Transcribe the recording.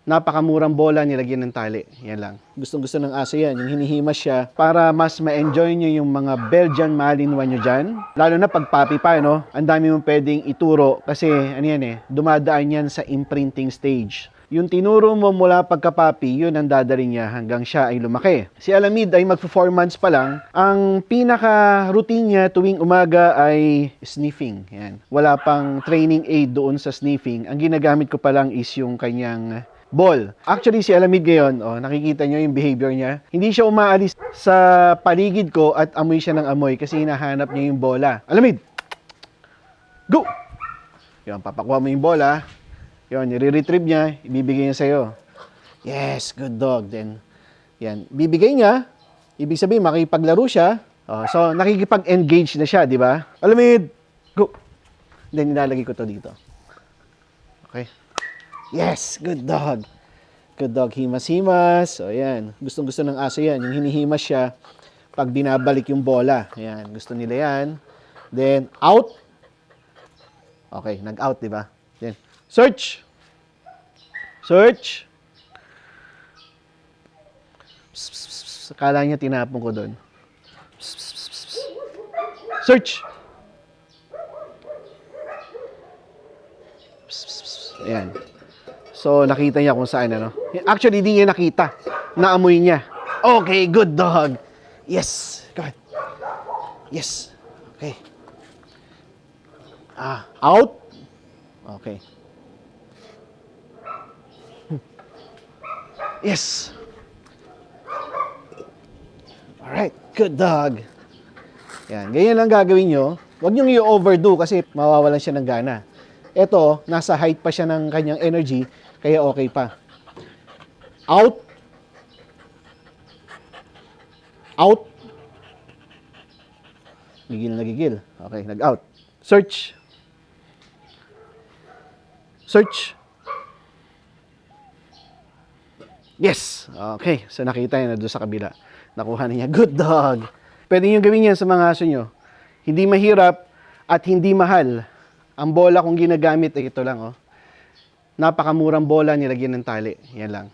napakamurang bola, nilagyan ng tali. Yan lang. Gustong-gusto ng aso yan. Yung hinihimas siya para mas ma-enjoy nyo yung mga Belgian Malinois nyo dyan. Lalo na pag puppy pa, no? Ang dami mong pwedeng ituro kasi, ano yan dumadaan yan sa imprinting stage. Yung tinuro mo mula pagka-puppy, yun ang dadalhin niya hanggang siya ay lumaki. Si Alamid ay magpo 4 months pa lang. Ang pinaka-routine niya tuwing umaga ay sniffing. Yan. Wala pang training aid doon sa sniffing. Ang ginagamit ko pa lang is yung kanyang ball. Actually, si Alamid ngayon, nakikita nyo yung behavior niya. Hindi siya umaalis sa paligid ko at amoy siya ng amoy kasi hinahanap niya yung bola. Alamid! Go! Yan, papakuha mo yung bola. Yun, nire-retrieve niya, ibibigay niya sa'yo. Yes, good dog. Then, yan, bibigay niya. Ibig sabihin, makipaglaro siya. So, nakikipag-engage na siya, di ba? Alamid! Go! Then, nilalagay ko to dito. Okay. Yes, good dog. Good dog, himas-himas. So, yan. Gustong-gusto ng aso yan. Yung hinihimas siya pag binabalik yung bola. Yan, gusto nila yan. Then, out. Okay, nag-out, di ba? Then, search. Search. Akala niya tinapon ko doon. Search. Ayan. So, nakita niya kung saan, ano. Actually, hindi niya nakita. Naamoy niya. Okay, good dog. Yes. Go ahead. Yes. Okay. Out. Okay. Yes. Alright, good dog. Yan, ganyan lang gagawin nyo. Huwag nyo i-overdo kasi mawawalan siya ng gana. Ito, nasa height pa siya ng kanyang energy, kaya okay pa. Out. Out. Gigil na gigil. Okay, nag-out. Search. Search. Yes! Okay, so nakita niya na doon sa kabila. Nakuha niya. Good dog! Pwede nyo gawin yan sa mga aso nyo. Hindi mahirap at hindi mahal. Ang bola kung ginagamit ay ito lang. Napakamurang bola, nilagyan ng tali. Yan lang.